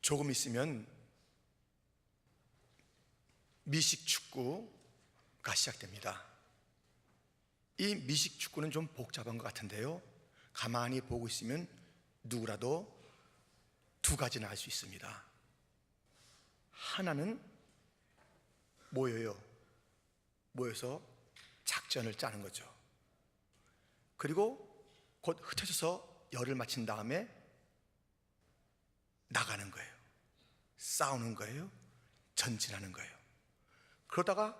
조금 있으면 미식 축구가 시작됩니다. 이 미식 축구는 좀 복잡한 것 같은데요, 가만히 보고 있으면 누구라도 두 가지는 알 수 있습니다. 하나는 모여서 작전을 짜는 거죠. 그리고 곧 흩어져서 열을 맞춘 다음에 나가는 거예요. 싸우는 거예요. 전진하는 거예요. 그러다가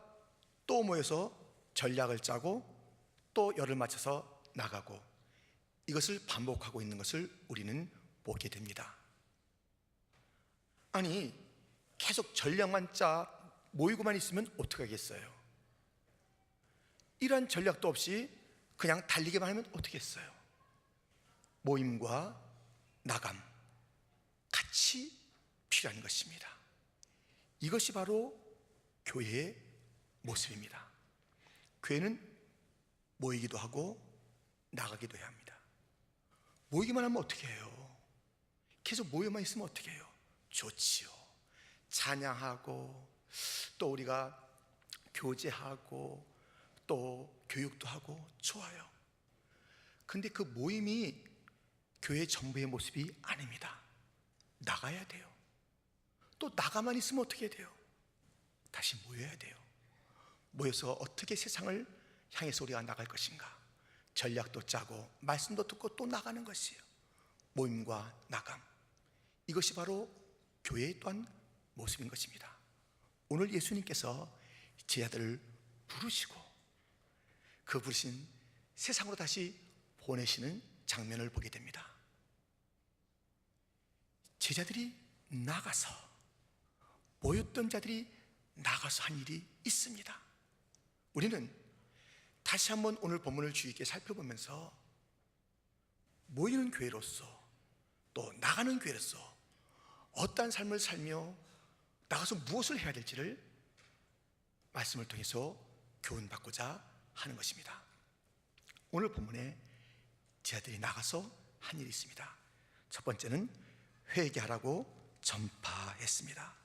또 모여서 전략을 짜고 또 열을 맞춰서 나가고, 이것을 반복하고 있는 것을 우리는 보게 됩니다. 아니, 계속 전략만 짜 모이고만 있으면 어떻게 하겠어요? 이러한 전략도 없이 그냥 달리기만 하면 어떻게 했어요? 모임과 나감 같이 필요한 것입니다. 이것이 바로 교회의 모습입니다. 교회는 모이기도 하고 나가기도 해야 합니다. 모이기만 하면 어떻게 해요? 계속 모여만 있으면 어떻게 해요? 좋지요. 찬양하고 또 우리가 교제하고 또 교육도 하고 좋아요. 근데 그 모임이 교회 전부의 모습이 아닙니다. 나가야 돼요. 또 나가만 있으면 어떻게 돼요? 다시 모여야 돼요. 모여서 어떻게 세상을 향해서 우리가 나갈 것인가, 전략도 짜고 말씀도 듣고 또 나가는 것이에요. 모임과 나감, 이것이 바로 교회의 또한 모습인 것입니다. 오늘 예수님께서 제자들을 부르시고 그 부르신 세상으로 다시 보내시는 장면을 보게 됩니다. 제자들이 나가서, 모였던 자들이 나가서 한 일이 있습니다. 우리는 다시 한번 오늘 본문을 주의 깊게 살펴보면서 모이는 교회로서 또 나가는 교회로서 어떠한 삶을 살며 나가서 무엇을 해야 될지를 말씀을 통해서 교훈받고자 하는 것입니다. 오늘 본문에 제자들이 나가서 한 일이 있습니다. 첫 번째는 회개하라고 전파했습니다.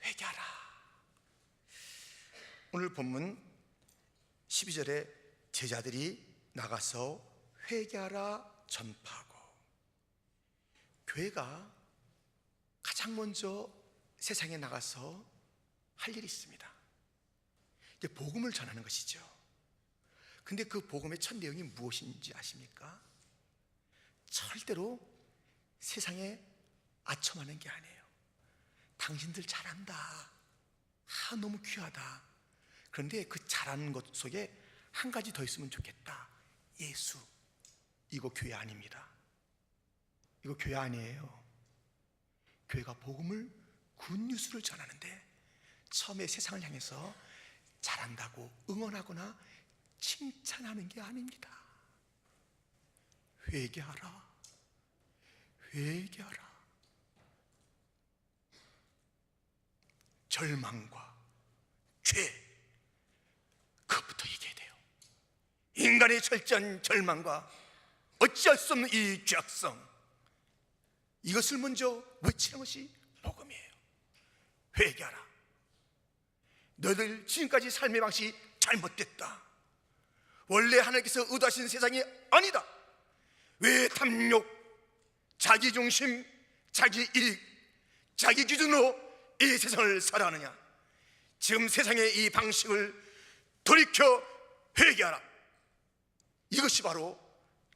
회개하라. 오늘 본문 12절에 제자들이 나가서 회개하라 전파하고, 교회가 가장 먼저 세상에 나가서 할 일이 있습니다. 이제 복음을 전하는 것이죠. 근데 그 복음의 첫 내용이 무엇인지 아십니까? 절대로 세상에 아첨하는 게 아니에요. 당신들 잘한다, 너무 귀하다. 그런데 그 잘하는 것 속에 한 가지 더 있으면 좋겠다. 예수. 이거 교회 아닙니다. 이거 교회 아니에요. 교회가 복음을, 굿뉴스를 전하는데 처음에 세상을 향해서 잘한다고 응원하거나 칭찬하는 게 아닙니다. 회개하라. 회개하라. 절망과 죄, 그것부터 얘기해야 돼요. 인간의 철저한 절망과 어찌할 수 없는 이 죄악성, 이것을 먼저 외치는 것이 복음이에요. 회개하라. 너희들 지금까지 삶의 방식이 잘못됐다. 원래 하나님께서 의도하신 세상이 아니다. 왜 탐욕, 자기중심, 자기이익, 자기 기준으로 이 세상을 살아가느냐. 지금 세상의 이 방식을 돌이켜 회개하라. 이것이 바로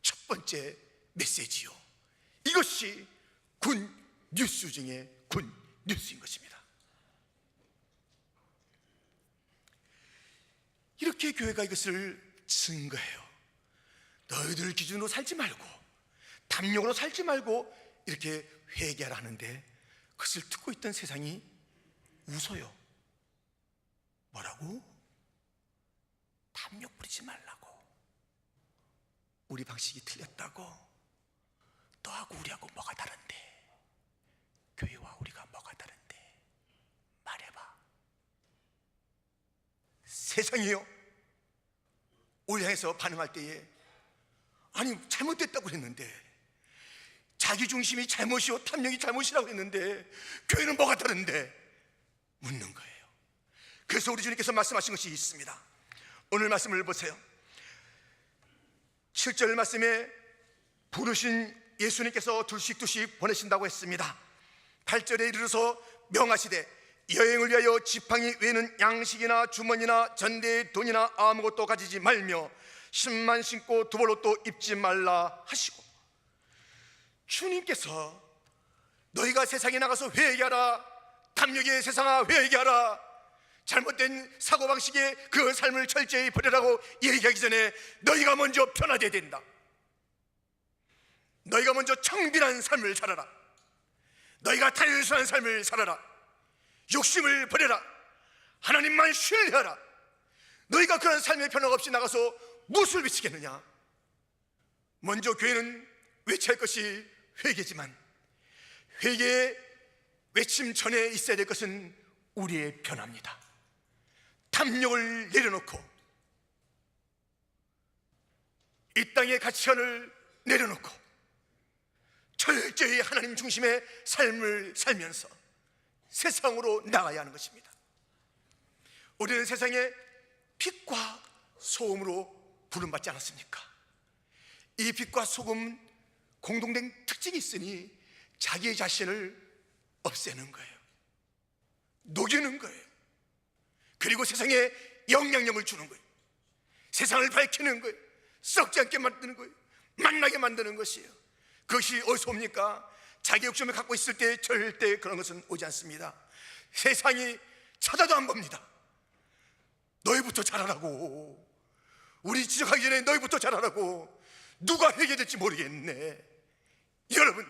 첫 번째 메시지요. 이것이 굿 뉴스 중에 굿 뉴스인 것입니다. 이렇게 교회가 이것을 증거해요. 너희들 기준으로 살지 말고, 탐욕으로 살지 말고 이렇게 회개하라 하는데, 그것을 듣고 있던 세상이 웃어요. 뭐라고? 탐욕 부리지 말라고. 우리 방식이 틀렸다고. 너하고 우리하고 뭐가 다른데? 교회와 우리가 뭐가 다른데? 말해봐. 세상이요, 우리 향해서 반응할 때에 아니 잘못됐다고 그랬는데 자기 중심이 잘못이요 탐욕이 잘못이라고 했는데 교회는 뭐가 다른데? 묻는 거예요. 그래서 우리 주님께서 말씀하신 것이 있습니다. 오늘 말씀을 보세요. 7절 말씀에 부르신 예수님께서 둘씩 보내신다고 했습니다. 8절에 이르러서 명하시되 여행을 위하여 지팡이 외에는 양식이나 주머니나 전대에 돈이나 아무것도 가지지 말며 신만 신고 두 벌로 또 입지 말라 하시고, 주님께서 너희가 세상에 나가서 회개하라, 탐욕의 세상아 회개하라, 잘못된 사고방식의 그 삶을 철저히 버리라고 얘기하기 전에 너희가 먼저 변화되어야 된다. 너희가 먼저 청빈한 삶을 살아라. 너희가 단순한 삶을 살아라. 욕심을 버려라. 하나님만 신뢰하라. 너희가 그런 삶의 변화가 없이 나가서 무엇을 외치겠느냐? 먼저 교회는 외쳐야 할 것이 회개지만, 회개의 외침 전에 있어야 될 것은 우리의 변화입니다. 탐욕을 내려놓고 이 땅의 가치관을 내려놓고 철저히 하나님 중심의 삶을 살면서 세상으로 나가야 하는 것입니다. 우리는 세상에 빛과 소금으로 부름받지 않았습니까? 이 빛과 소금 공동된 특징이 있으니 자기 자신을 없애는 거예요. 녹이는 거예요. 그리고 세상에 영향력을 주는 거예요. 세상을 밝히는 거예요. 썩지 않게 만드는 거예요. 만나게 만드는 것이에요. 그것이 어디서 옵니까? 자기 욕심을 갖고 있을 때 절대 그런 것은 오지 않습니다. 세상이 쳐다도 안 봅니다. 너희부터 잘하라고, 우리 지적하기 전에 너희부터 잘하라고. 누가 회개될지 모르겠네. 여러분,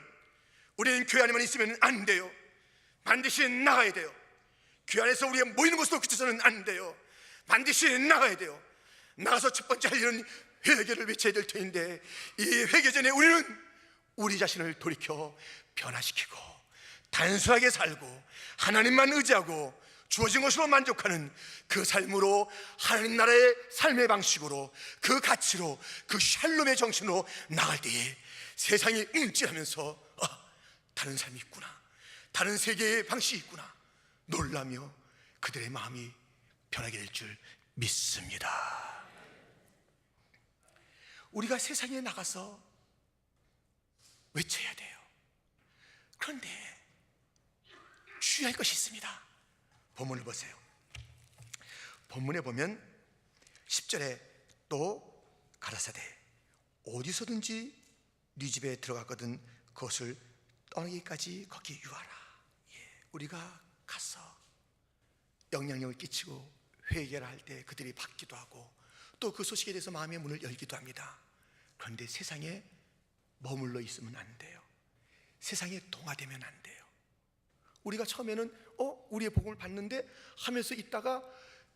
우리는 교회 안에만 있으면 안 돼요. 반드시 나가야 돼요. 교회 안에서 우리가 모이는 것으로 그쳐서는 안 돼요. 반드시 나가야 돼요. 나가서 첫 번째 할 일은 회개를 외쳐야 될 터인데, 이 회개 전에 우리는 우리 자신을 돌이켜 변화시키고 단순하게 살고 하나님만 의지하고 주어진 것으로 만족하는 그 삶으로, 하나님 나라의 삶의 방식으로, 그 가치로, 그 샬롬의 정신으로 나갈 때에 세상이 움찔하면서 다른 삶이 있구나, 다른 세계의 방식이 있구나 놀라며 그들의 마음이 변하게 될 줄 믿습니다. 우리가 세상에 나가서 외쳐야 돼요. 그런데 주의할 것이 있습니다. 본문을 보세요. 본문에 보면 10절에 또 가라사대 어디서든지 네 집에 들어갔거든 그것을 떠나기까지 거기 유하라. 우리가 가서 영향력을 끼치고 회개를 할 때 그들이 받기도 하고 또 그 소식에 대해서 마음의 문을 열기도 합니다. 그런데 세상에 머물러 있으면 안 돼요. 세상에 동화되면 안 돼요. 우리가 처음에는 우리의 복음을 받는데 하면서 있다가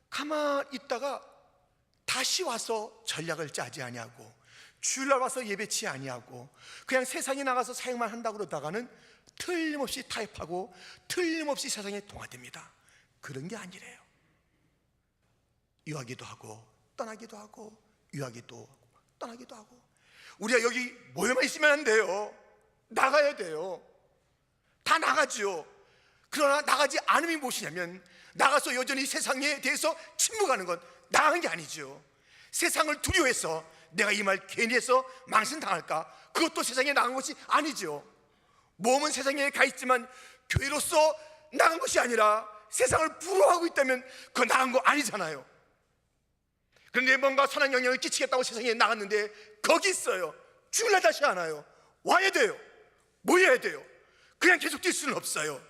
가만히 있다가 다시 와서 전략을 짜지 아니하고 주일날 와서 예배치 아니하고 그냥 세상에 나가서 사역만 한다고 그러다가는 틀림없이 타협하고 틀림없이 세상에 동화됩니다. 그런 게 아니래요. 유하기도 하고 떠나기도 하고 유하기도 하고 떠나기도 하고. 우리가 여기 모여만 있으면 안 돼요. 나가야 돼요. 다 나가지요. 그러나 나가지 않음이 무엇이냐면 나가서 여전히 세상에 대해서 침묵하는 건 나간 게 아니죠. 세상을 두려워해서 내가 이 말 괜히 해서 망신당할까? 그것도 세상에 나간 것이 아니죠. 몸은 세상에 가 있지만 교회로서 나간 것이 아니라 세상을 부러워하고 있다면 그거 나간 거 아니잖아요. 그런데 뭔가 선한 영향을 끼치겠다고 세상에 나갔는데 거기 있어요. 주일날 다시 안 와요. 와야 돼요. 모여야 돼요. 그냥 계속 뛸 수는 없어요.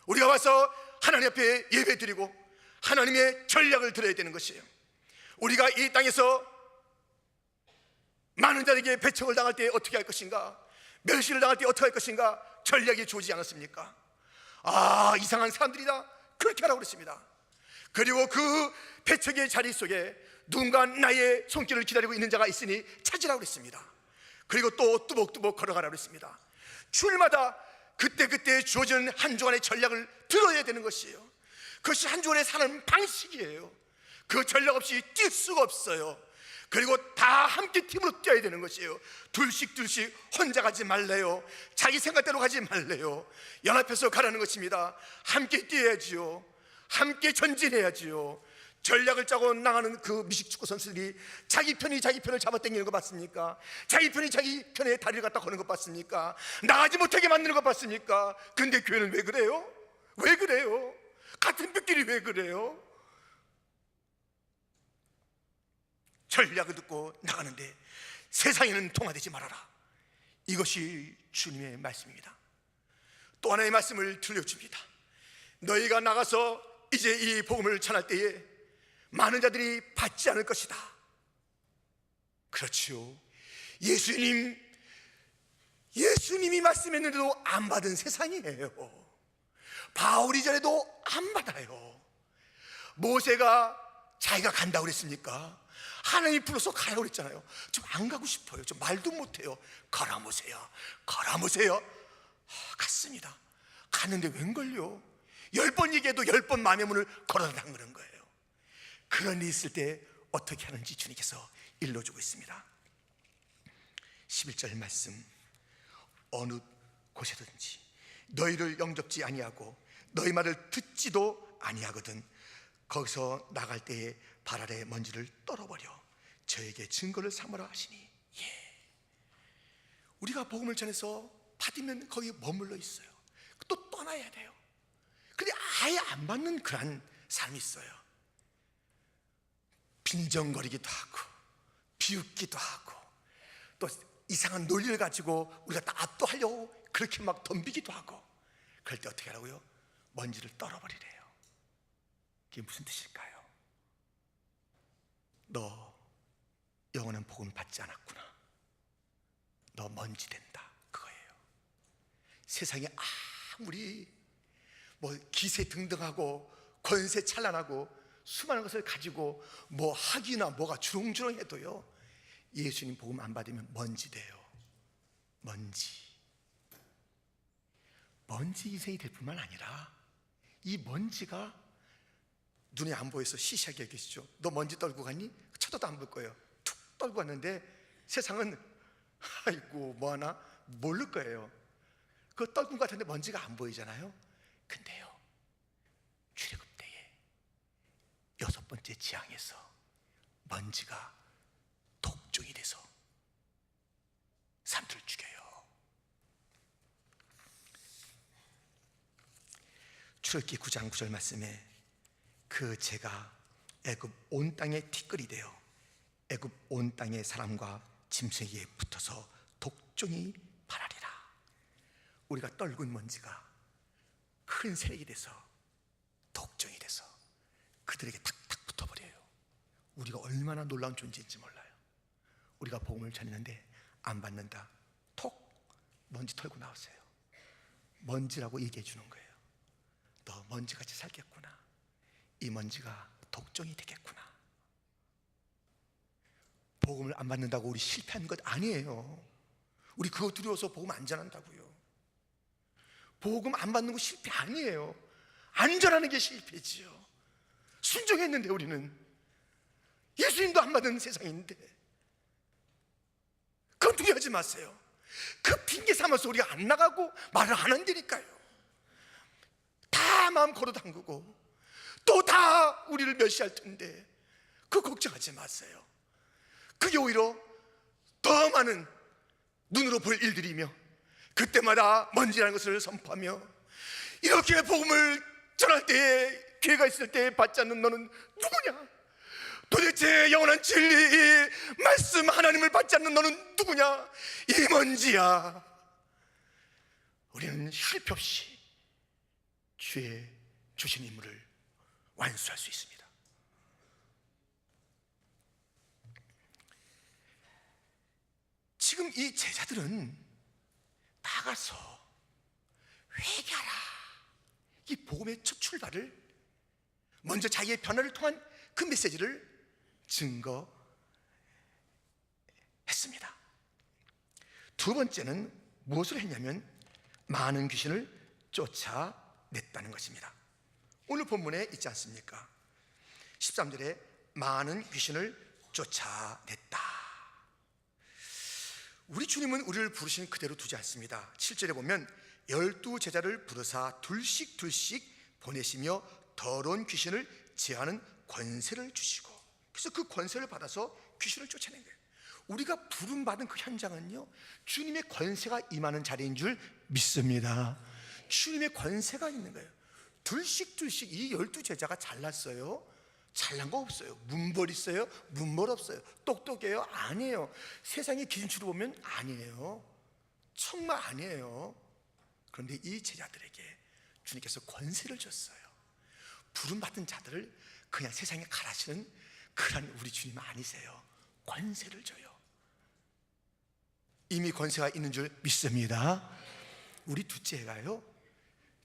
우리가 와서 하나님 앞에 예배드리고 하나님의 전략을 들어야 되는 것이에요. 우리가 이 땅에서 많은 자에게 배척을 당할 때 어떻게 할 것인가, 멸시를 당할 때 어떻게 할 것인가 전략이 주어지지 않았습니까? 이상한 사람들이다 그렇게 하라고 그랬습니다. 그리고 그 배척의 자리 속에 누군가 나의 손길을 기다리고 있는 자가 있으니 찾으라고 그랬습니다. 그리고 또 뚜벅뚜벅 걸어가라고 그랬습니다. 주일마다 그때그때 주어지는 한 주간의 전략을 들어야 되는 것이에요. 그것이 한 주간에 사는 방식이에요. 그 전략 없이 뛸 수가 없어요. 그리고 다 함께 팀으로 뛰어야 되는 것이에요. 둘씩 혼자 가지 말래요. 자기 생각대로 가지 말래요. 연합해서 가라는 것입니다. 함께 뛰어야지요. 함께 전진해야지요. 전략을 짜고 나가는 그 미식축구 선수들이 자기 편을 잡아당기는 거 봤습니까? 자기 편에 다리를 갖다 거는 것 봤습니까? 나가지 못하게 만드는 것 봤습니까? 근데 교회는 왜 그래요? 왜 그래요? 같은 뼈끼리 왜 그래요? 전략을 듣고 나가는데 세상에는 통하되지 말아라. 이것이 주님의 말씀입니다. 또 하나의 말씀을 들려줍니다. 너희가 나가서 이제 이 복음을 전할 때에 많은 자들이 받지 않을 것이다. 그렇지요. 예수님이 말씀했는데도 안 받은 세상이에요. 바울이 전에도 안 받아요. 모세가 자기가 간다고 그랬습니까? 하나님이 불러서 가라고 그랬잖아요. 좀 안 가고 싶어요. 좀 말도 못해요. 가라 모세야, 가라 모세야. 갔습니다. 갔는데 웬걸요? 10번 얘기해도 10번 마음의 문을 걸어 잠그는 거예요. 그런 일이 있을 때 어떻게 하는지 주님께서 일러주고 있습니다. 11절 말씀, 어느 곳에든지 너희를 영접지 아니하고 너희 말을 듣지도 아니하거든 거기서 나갈 때에 발 아래 먼지를 떨어버려 저에게 증거를 삼으라 하시니. 우리가 복음을 전해서 받으면 거기 머물러 있어요. 또 떠나야 돼요. 근데 아예 안 받는 그런 삶이 있어요. 빈정거리기도 하고 비웃기도 하고 또 이상한 논리를 가지고 우리가 다 압도하려고 그렇게 막 덤비기도 하고, 그럴 때 어떻게 하라고요? 먼지를 떨어버리래요. 그게 무슨 뜻일까요? 너 영원한 복음 받지 않았구나. 너 먼지 된다, 그거예요. 세상에 아무리 뭐 기세 등등하고 권세 찬란하고 수많은 것을 가지고 뭐 학이나 뭐가 주렁주렁해도요, 예수님 복음 안 받으면 먼지 돼요. 먼지 인생이 될 뿐만 아니라 이 먼지가 눈에 안 보여서 시시하게 여기시죠. 너 먼지 떨고 갔니? 쳐다도 안 볼 거예요. 툭 떨고 왔는데 세상은 아이고 뭐하나 모를 거예요. 그 떨군 것 같은데 먼지가 안 보이잖아요. 근데요, 출애굽 때에 6번째 지향에서 먼지가 독종이 돼서 사람들을 죽여요. 출애굽기 9장 9절 말씀에 그 재가 애굽 온 땅에 티끌이 되어 애굽 온 땅의 사람과 짐승에게 붙어서 독종이 발하리라. 우리가 떨군 먼지가 큰 세력이 돼서 독종이 돼서 그들에게 탁탁 붙어버려요. 우리가 얼마나 놀라운 존재인지 몰라요. 우리가 복음을 전했는데 안 받는다, 톡 먼지 털고 나오세요. 먼지라고 얘기해 주는 거예요. 너 먼지같이 살겠구나. 이 먼지가 독종이 되겠구나. 복음을 안 받는다고 우리 실패한 것 아니에요. 우리 그거 두려워서 복음 안 전한다고요. 복음 안 받는 거 실패 아니에요. 안 전하는 게 실패지요. 순종했는데 우리는 예수님도 안 받는 세상인데 그건 두려워하지 마세요. 그 핑계 삼아서 우리가 안 나가고 말을 안 한다니까요. 다 마음 걸어 담그고 또 다 우리를 멸시할 텐데 그거 걱정하지 마세요. 그게 오히려 더 많은 눈으로 볼 일들이며 그때마다 먼지라는 것을 선포하며 이렇게 복음을 전할 때에 기회가 있을 때 받지 않는 너는 누구냐? 도대체 영원한 진리 말씀 하나님을 받지 않는 너는 누구냐? 이 먼지야. 우리는 쉴 새 없이 주의 주신 임무를 완수할 수 있습니다. 지금 이 제자들은 나가서 회개하라, 이 복음의 첫 출발을 먼저 자기의 변화를 통한 그 메시지를 증거했습니다. 두 번째는 무엇을 했냐면 많은 귀신을 쫓아냈다는 것입니다. 오늘 본문에 있지 않습니까? 13절에 많은 귀신을 쫓아냈다. 우리 주님은 우리를 부르신 그대로 두지 않습니다. 7절에 보면 12제자를 부르사 둘씩 보내시며 더러운 귀신을 제하는 권세를 주시고, 그래서 그 권세를 받아서 귀신을 쫓아낸 거예요. 우리가 부름받은 그 현장은요, 주님의 권세가 임하는 자리인 줄 믿습니다. 주님의 권세가 있는 거예요. 둘씩 이 12제자가 잘났어요? 잘난 거 없어요. 문벌 있어요? 문벌 없어요. 똑똑해요? 아니에요. 세상의 기준치로 보면 아니에요. 정말 아니에요. 그런데 이 제자들에게 주님께서 권세를 줬어요. 부름받은 자들을 그냥 세상에 가라시는 그런 우리 주님 아니세요. 권세를 줘요. 이미 권세가 있는 줄 믿습니다. 우리 둘째가요,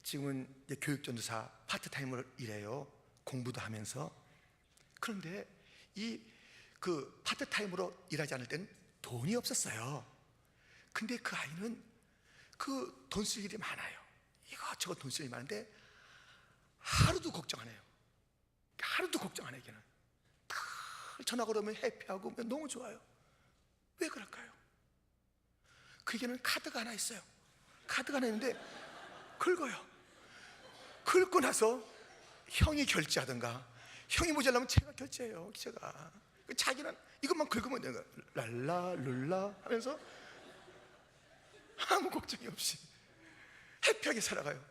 지금은 교육전도사 파트타임으로 일해요. 공부도 하면서. 그런데 그 파트타임으로 일하지 않을 때는 돈이 없었어요. 근데 그 아이는 그 돈 쓸 일이 많아요. 이것저것 돈 쓸 일이 많은데 하루도 걱정 안 해요. 하루도 걱정 안 해요. 걔는 전화 걸으면 해피하고 너무 좋아요. 왜 그럴까요? 그에게는 카드가 하나 있어요. 카드가 하나 있는데 긁어요. 긁고 나서 형이 결제하든가, 형이 모자라면 제가 결제해요. 제가. 자기는 이것만 긁으면 되는 거예요. 랄라 룰라 하면서 아무 걱정이 없이 해피하게 살아가요.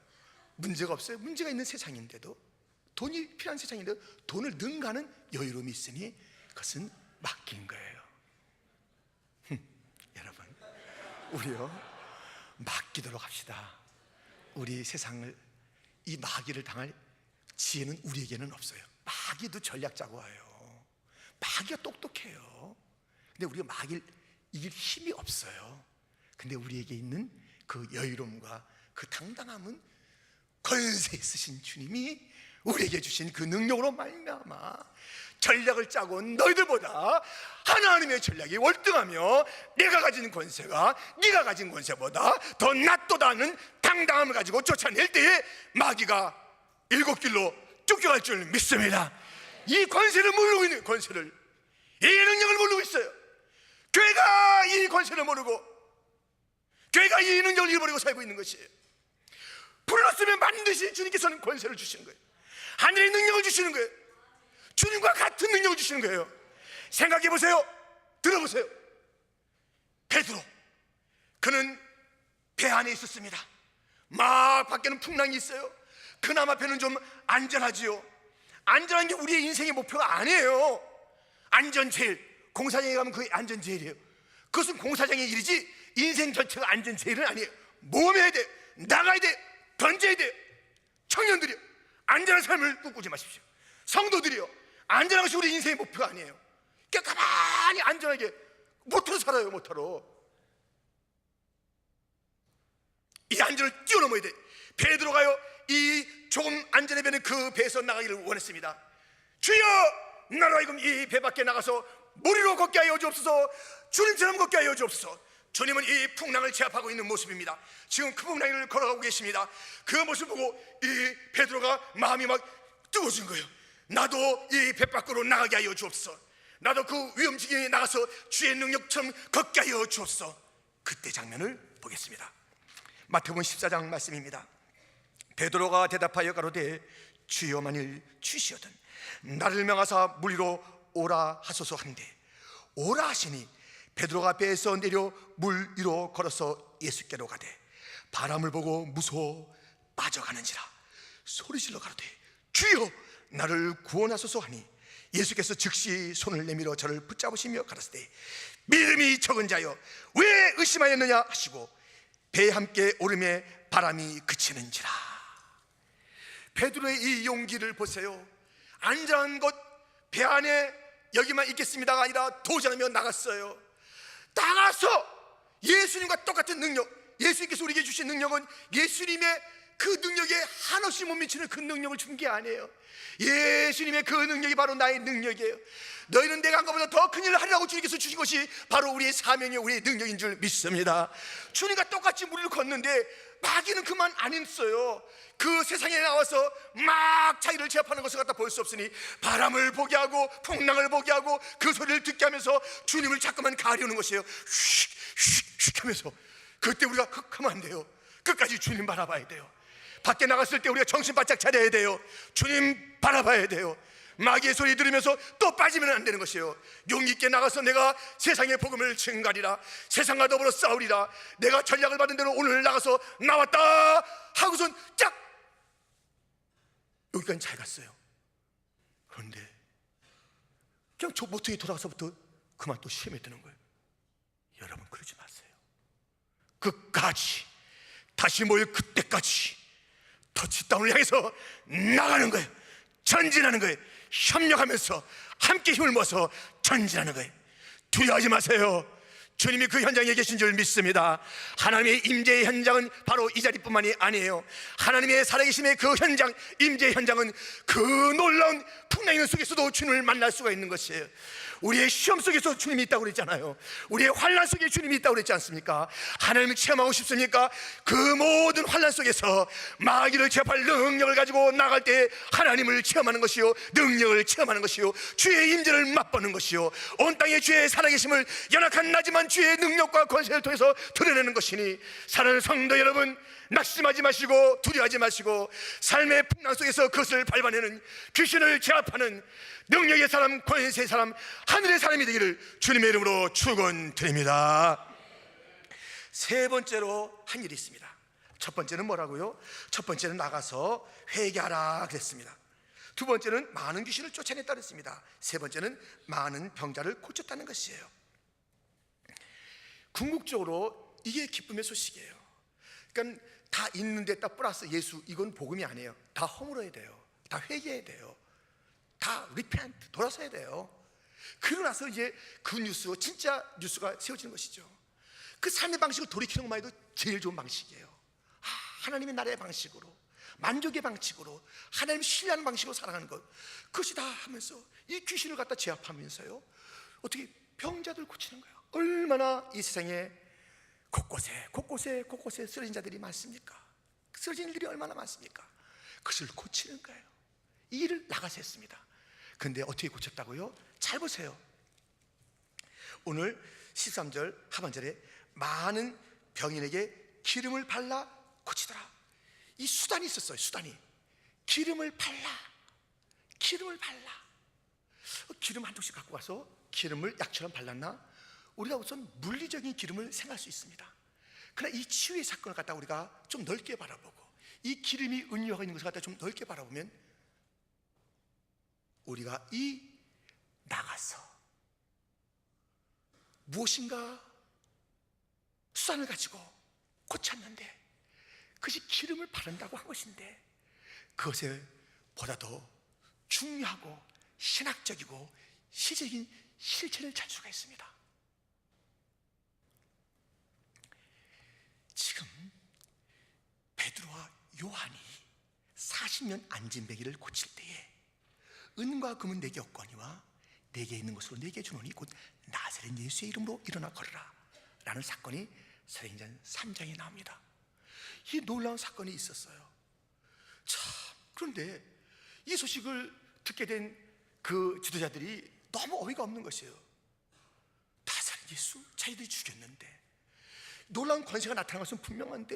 문제가 없어요. 문제가 있는 세상인데도, 돈이 필요한 세상인데도 돈을 능가하는 여유로움이 있으니 그것은 맡긴 거예요. 여러분, 우리요 맡기도록 합시다. 우리 세상을, 이 마귀를 당할 지혜는 우리에게는 없어요. 마귀도 전략 짜고 와요. 마귀가 똑똑해요. 근데 우리가 마귀를 이길 힘이 없어요. 근데 우리에게 있는 그 여유로움과 그 당당함은 권세 있으신 주님이 우리에게 주신 그 능력으로 말미암아 전략을 짜고 너희들보다 하나님의 전략이 월등하며 내가 가진 권세가 네가 가진 권세보다 더 낫도다는 당당함을 가지고 쫓아낼 때에 마귀가 7길로 쫓겨갈 줄 믿습니다. 이 권세를 모르고 있는, 권세를, 이 능력을 모르고 있어요. 교회가 이 권세를 모르고, 교회가 이 능력을 잃어버리고 살고 있는 것이에요. 불렀으면 반드시 주님께서는 권세를 주시는 거예요. 하늘의 능력을 주시는 거예요. 주님과 같은 능력을 주시는 거예요. 생각해 보세요. 들어보세요. 베드로, 그는 배 안에 있었습니다. 막 밖에는 풍랑이 있어요. 그나마 배는 좀 안전하지요. 안전한 게 우리의 인생의 목표가 아니에요. 안전 제일, 공사장에 가면 그게 안전 제일이에요. 그것은 공사장의 일이지 인생 전체가 안전 제일은 아니에요. 모험해야 돼, 나가야 돼, 던져야 돼. 청년들이요, 안전한 삶을 꿈꾸지 마십시오. 성도들이요, 안전한 것이 우리 인생의 목표가 아니에요. 그러니까 가만히 안전하게 모터로 살아요. 모터로 이 안전을 뛰어넘어야 돼. 베드로가요, 이 조금 안전해 보이는 그 배에서 나가기를 원했습니다. 주여, 나로 하여금 이 배 밖에 나가서 무리로 걷게 하여 주옵소서. 주님처럼 걷게 하여 주옵소서. 주님은 이 풍랑을 제압하고 있는 모습입니다. 지금 그 풍랑을 걸어가고 계십니다. 그 모습 보고 이 베드로가 마음이 막 뜨거워진 거예요. 나도 이 배 밖으로 나가게 하여 주옵소서. 나도 그 위험 지경에 나가서 주의 능력처럼 걷게 하여 주옵소서. 그때 장면을 보겠습니다. 마태복음 14장 말씀입니다. 베드로가 대답하여 가로되 주여, 만일 주시거든 나를 명하사 물 위로 오라 하소서 한데, 오라 하시니 베드로가 배에서 내려 물 위로 걸어서 예수께로 가되 바람을 보고 무서워 빠져가는지라 소리질러 가로되 주여, 나를 구원하소서 하니 예수께서 즉시 손을 내밀어 저를 붙잡으시며 가라사대 믿음이 적은 자여 왜 의심하였느냐 하시고 배에 함께 오름에 바람이 그치는지라. 베드로의 이 용기를 보세요. 안전한 곳 배 안에 여기만 있겠습니다가 아니라 도전하며 나갔어요. 나가서 예수님과 똑같은 능력, 예수님께서 우리에게 주신 능력은 예수님의 그 능력에 한없이 못 미치는 그 능력을 준 게 아니에요. 예수님의 그 능력이 바로 나의 능력이에요. 너희는 내가 한 것보다 더 큰 일을 하리라고 주님께서 주신 것이 바로 우리의 사명이, 우리의 능력인 줄 믿습니다. 주님과 똑같이 무리를 걷는데 마귀는 그만 안 있어요. 그 세상에 나와서 막 자기를 제압하는 것을 갖다 볼 수 없으니 바람을 보게 하고 풍랑을 보게 하고 그 소리를 듣게 하면서 주님을 자꾸만 가리우는 것이에요. 휙휙휙 하면서. 그때 우리가 하면 안 돼요. 끝까지 주님 바라봐야 돼요. 밖에 나갔을 때 우리가 정신 바짝 차려야 돼요. 주님 바라봐야 돼요. 마귀의 소리 들으면서 또 빠지면 안 되는 것이에요. 용기 있게 나가서 내가 세상의 복음을 증가리라, 세상과 더불어 싸우리라, 내가 전략을 받은 대로 오늘 나가서 나왔다 하고선 쫙 여기까지 잘 갔어요. 그런데 그냥 저 모퉁이 돌아가서부터 그만 또 시험에 드는 거예요. 여러분 그러지 마세요. 끝까지, 다시 모일 그때까지 터치다운을 향해서 나가는 거예요. 전진하는 거예요. 협력하면서 함께 힘을 모아서 전진하는 거예요. 두려워하지 마세요. 주님이 그 현장에 계신 줄 믿습니다. 하나님의 임재의 현장은 바로 이 자리뿐만이 아니에요. 하나님의 살아계심의 그 현장, 임재의 현장은 그 놀라운 풍랑의 속에서도 주님을 만날 수가 있는 것이에요. 우리의 시험 속에서 주님이 있다고 그랬잖아요. 우리의 환난 속에 주님이 있다고 그랬지 않습니까? 하나님을 체험하고 싶습니까? 그 모든 환난 속에서 마귀를 제압할 능력을 가지고 나갈 때 하나님을 체험하는 것이요, 능력을 체험하는 것이요, 주의 임재를 맛보는 것이요, 온 땅에 주의 살아계심을 연약한 나지만 주의 능력과 권세를 통해서 드러내는 것이니, 사랑하는 성도 여러분, 낙심하지 마시고 두려워하지 마시고 삶의 풍랑 속에서 그것을 밟아내는, 귀신을 제압하는 능력의 사람, 권세의 사람, 하늘의 사람이 되기를 주님의 이름으로 축원드립니다. 세 번째로 한 일이 있습니다. 첫 번째는 뭐라고요? 첫 번째는 나가서 회개하라 그랬습니다. 두 번째는 많은 귀신을 쫓아냈다 그랬습니다. 세 번째는 많은 병자를 고쳤다는 것이에요. 궁극적으로 이게 기쁨의 소식이에요. 그러니까 다 있는데 딱 플러스 예수, 이건 복음이 아니에요. 다 허물어야 돼요. 다 회개해야 돼요. 다 리펜트, 돌아서야 돼요. 그러고 나서 이제 그 뉴스, 진짜 뉴스가 세워지는 것이죠. 그 삶의 방식을 돌이키는 것만 해도 제일 좋은 방식이에요. 하나님의 나라의 방식으로, 만족의 방식으로, 하나님 신뢰하는 방식으로 살아가는 것, 그것이 다 하면서 이 귀신을 갖다 제압하면서요, 어떻게 병자들 고치는 거예요. 얼마나 이 세상에 곳곳에 쓰러진 자들이 많습니까? 쓰러진 일들이 얼마나 많습니까? 그것을 고치는 거예요. 이 일을 나가서 했습니다. 그런데 어떻게 고쳤다고요? 잘 보세요. 오늘 13절 하반절에 많은 병인에게 기름을 발라 고치더라. 이 수단이 있었어요. 수단이. 기름을 발라. 기름 한 통씩 갖고 가서 기름을 약처럼 발랐나? 우리가 우선 물리적인 기름을 생각할 수 있습니다. 그러나 이 치유의 사건을 갖다 우리가 좀 넓게 바라보고, 이 기름이 은유하고 있는 것을 갖다 좀 넓게 바라보면, 우리가 이 나가서 무엇인가 수단을 가지고 고쳤는데, 그것이 기름을 바른다고 한 것인데, 그것에 보다 더 중요하고 신학적이고 시적인 실체를 찾을 수가 있습니다. 지금 베드로와 요한이 40년 안진뱅이를 고칠 때에 은과 금은 내게 없거니와 내게 있는 것으로 내게 주노니 곧 나사렛 예수의 이름으로 일어나 걸으라 라는 사건이 사도행전 3장에 나옵니다. 이 놀라운 사건이 있었어요. 참, 그런데 이 소식을 듣게 된 그 지도자들이 너무 어이가 없는 것이에요. 나사렛 예수 자기들이 죽였는데, 놀라운 권세가 나타난 것은 분명한데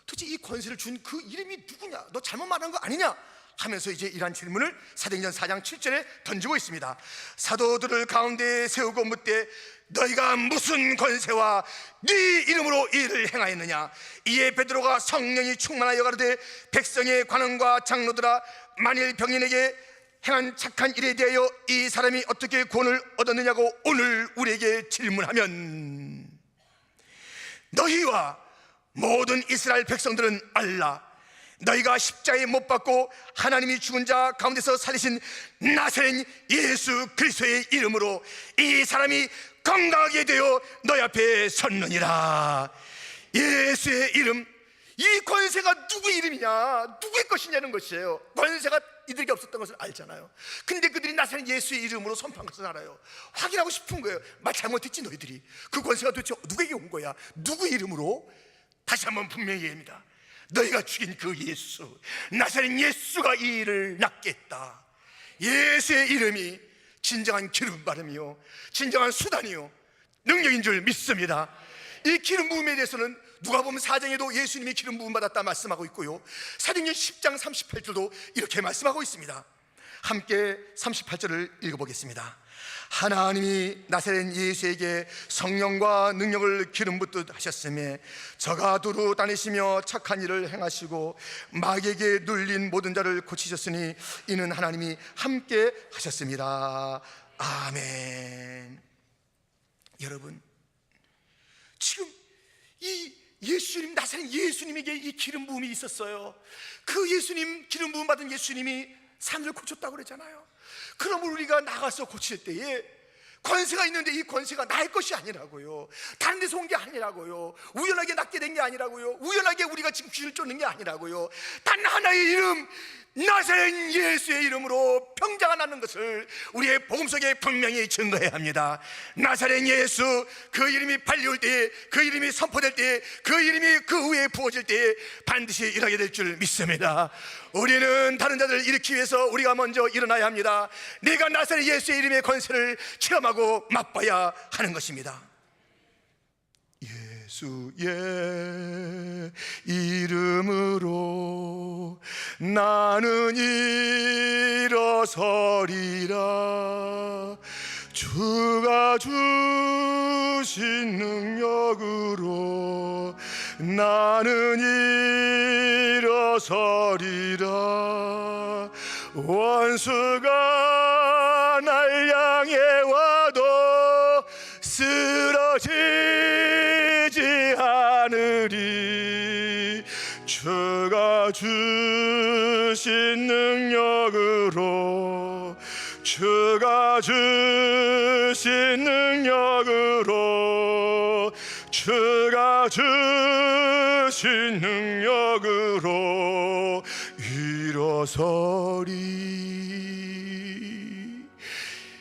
도대체 이 권세를 준 그 이름이 누구냐? 너 잘못 말한 거 아니냐? 하면서 이제 이러한 질문을 사도행전 4장 7절에 던지고 있습니다. 사도들을 가운데 세우고 묻되 너희가 무슨 권세와 네 이름으로 이 일을 행하였느냐? 이에 베드로가 성령이 충만하여 가로되 백성의 관원과 장로들아, 만일 병인에게 행한 착한 일에 대하여 이 사람이 어떻게 구원을 얻었느냐고 오늘 우리에게 질문하면, 너희와 모든 이스라엘 백성들은 알라. 너희가 십자가에 못 박고 하나님이 죽은 자 가운데서 살리신 나사렛 예수 그리스도의 이름으로 이 사람이 건강하게 되어 너희 앞에 섰느니라. 예수의 이름, 이 권세가 누구의 이름이냐, 누구의 것이냐는 것이에요. 권세가 이들에게 없었던 것을 알잖아요. 근데 그들이 나사렛 예수의 이름으로 선포한 것을 알아요. 확인하고 싶은 거예요. 말 잘못했지 너희들이. 그 권세가 도대체 누구에게 온 거야? 누구 이름으로? 다시 한번 분명히 얘기합니다. 너희가 죽인 그 예수, 나사렛 예수가 이 일을 낫게 했다. 예수의 이름이 진정한 기름 바름이요, 진정한 수단이요, 능력인 줄 믿습니다. 이 기름 부음에 대해서는 누가복음 4장에도 예수님이 기름 부음 받았다 말씀하고 있고요, 사도행전 10장 38절도 이렇게 말씀하고 있습니다. 함께 38절을 읽어보겠습니다. 하나님이 나사렛 예수에게 성령과 능력을 기름 붓듯 하셨으며 저가 두루 다니시며 착한 일을 행하시고 마귀에게 눌린 모든 자를 고치셨으니 이는 하나님이 함께 하셨습니다. 아멘. 여러분, 지금 이 예수님, 나사렛 예수님에게 이 기름 부음이 있었어요. 그 예수님, 기름 부음 받은 예수님이 사람들을 고쳤다고 그러잖아요. 그러면 우리가 나가서 고칠 때에 권세가 있는데 이 권세가 나의 것이 아니라고요, 다른 데서 온 게 아니라고요, 우연하게 낫게 된 게 아니라고요, 우연하게 우리가 지금 귀를 쫓는 게 아니라고요, 단 하나의 이름, 나사렛 예수의 이름으로 병자가 낫는 것을 우리의 복음 속에 분명히 증거해야 합니다. 나사렛 예수, 그 이름이 발려올 때에, 그 이름이 선포될 때에, 그 이름이 그 후에 부어질 때에 반드시 일하게 될 줄 믿습니다. 우리는 다른 자들을 일으키기 위해서 우리가 먼저 일어나야 합니다. 내가 나사렛 예수의 이름의 권세를 체험하고 맛봐야 하는 것입니다. 예수의 이름으로 나는 일어서리라. 주가 주신 능력으로 나는 일어서리라. 원수가 날 향해 와도 쓰러지지 않으리. 주가 주신 능력으로, 주가 주신 능력으로, 주가 주신 능력으로 일어서리.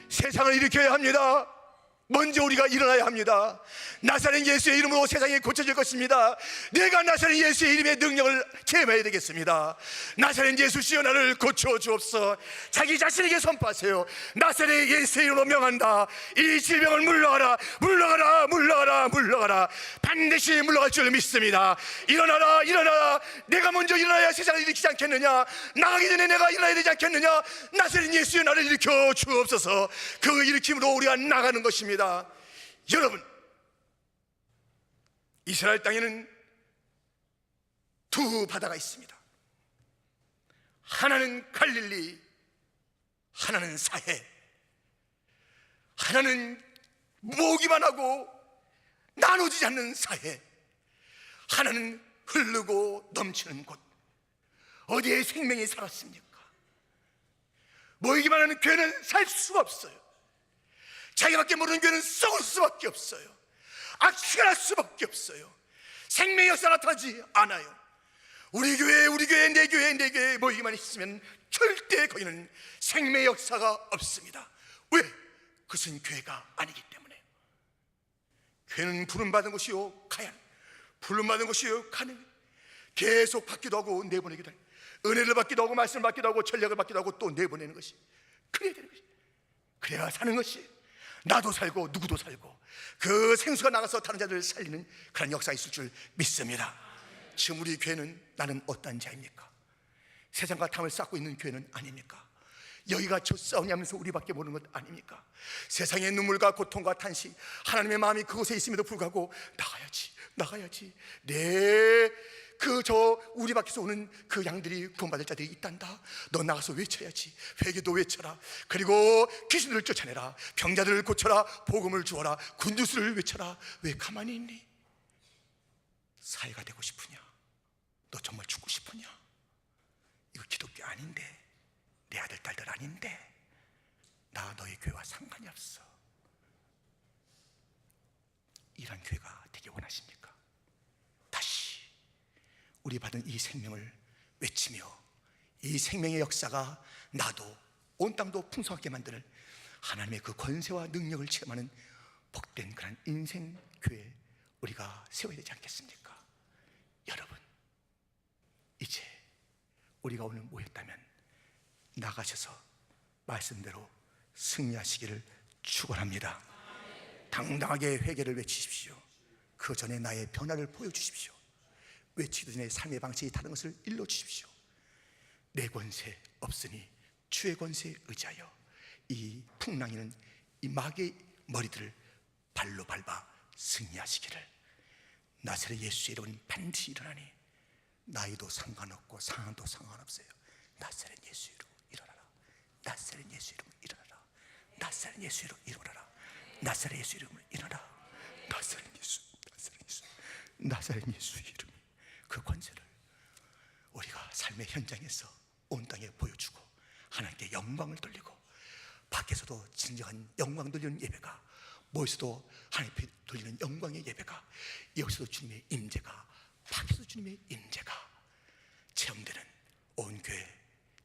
세상을 일으켜야 합니다. 먼저 우리가 일어나야 합니다. 나사렛 예수의 이름으로 세상이 고쳐질 것입니다. 내가 나사렛 예수의 이름의 능력을 체험해야 되겠습니다. 나사렛 예수시여 나를 고쳐 주옵소서. 자기 자신에게 선포하세요. 나사렛 예수의 이름으로 명한다. 이 질병을 물러가라, 물러가라, 물러가라, 물러가라. 반드시 물러갈 줄 믿습니다. 일어나라, 일어나라. 내가 먼저 일어나야 세상을 일으키지 않겠느냐? 나가기 전에 내가 일어나야 되지 않겠느냐? 나사렛 예수여 나를 일으켜 주옵소서. 그 일으킴으로 우리가 나가는 것입니다. 여러분, 이스라엘 땅에는 두 바다가 있습니다. 하나는 갈릴리, 하나는 사해. 하나는 모으기만 하고 나눠지지 않는 사해, 하나는 흐르고 넘치는 곳. 어디에 생명이 살았습니까? 모이기만 하는 교회는 살 수가 없어요. 자기밖에 모르는 교회는 썩을 수밖에 없어요. 악취가 날 수밖에 없어요. 생명의 역사가 나타나지 않아요. 우리 교회, 내 교회 모이기만 있으면 절대 거기는 생명의 역사가 없습니다. 왜? 그것은 교회가 아니기 때문에. 교회는 부름받은 곳이요 가야, 부름받은 곳이요 가는, 계속 받기도 하고 내보내기도 하고, 은혜를 받기도 하고 말씀을 받기도 하고 전략을 받기도 하고 또 내보내는 것이, 그래야 되는 것이, 그래야 사는 것이, 나도 살고 누구도 살고 그 생수가 나가서 다른 자들을 살리는 그런 역사가 있을 줄 믿습니다. 지금 우리 교회는 나는 어떤 자입니까? 세상과 탐을 쌓고 있는 교회는 아닙니까? 여기가 저 싸우냐면서 우리밖에 모르는 것 아닙니까? 세상의 눈물과 고통과 탄식, 하나님의 마음이 그곳에 있음에도 불구하고 나가야지 우리 밖에서 오는 그 양들이 구원받을 자들이 있단다. 너 나가서 외쳐야지. 회개도 외쳐라. 그리고 귀신들을 쫓아내라. 병자들을 고쳐라. 복음을 주어라. 굿뉴스를 외쳐라. 왜 가만히 있니? 사회가 되고 싶으냐? 너 정말 죽고 싶으냐? 이거 기독교 아닌데, 내 아들 딸들 아닌데, 나 너희 교회와 상관이 없어. 이런 교회가 되기 원하십니까? 다시 우리 받은 이 생명을 외치며 이 생명의 역사가 나도 온 땅도 풍성하게 만드는 하나님의 그 권세와 능력을 체험하는 복된 그런 인생 교회 우리가 세워야 되지 않겠습니까? 여러분, 우리가 오늘 모였다면 나가셔서 말씀대로 승리하시기를 축원합니다. 당당하게 회개를 외치십시오. 그 전에 나의 변화를 보여주십시오. 외치기 전에 삶의 방식이 다른 것을 일러주십시오. 내 권세 없으니 주의 권세에 의지하여 이 풍랑이는 이 마귀의 머리들을 발로 밟아 승리하시기를. 나사렛 예수의 이름은 반드시 일어나니 나이도 상관없고 상황도 상관없어요. 나사렛 예수 이름 일어나라. 나사렛 예수 이름 일어나라. 나사렛 예수 이름 일어나라. 나사렛 예수 이름을 일어나라. 나사렛 예수, 나사렛 예수, 나사렛 예수 이름, 그 권세를 우리가 삶의 현장에서 온 땅에 보여주고 하나님께 영광을 돌리고, 밖에서도 진정한 영광 돌리는 예배가, 모여서도 하나님께 돌리는 영광의 예배가, 여기서도 주님의 임재가, 밖에서도 주님의 임재가 체험되는 온 교회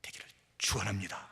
되기를 축원합니다.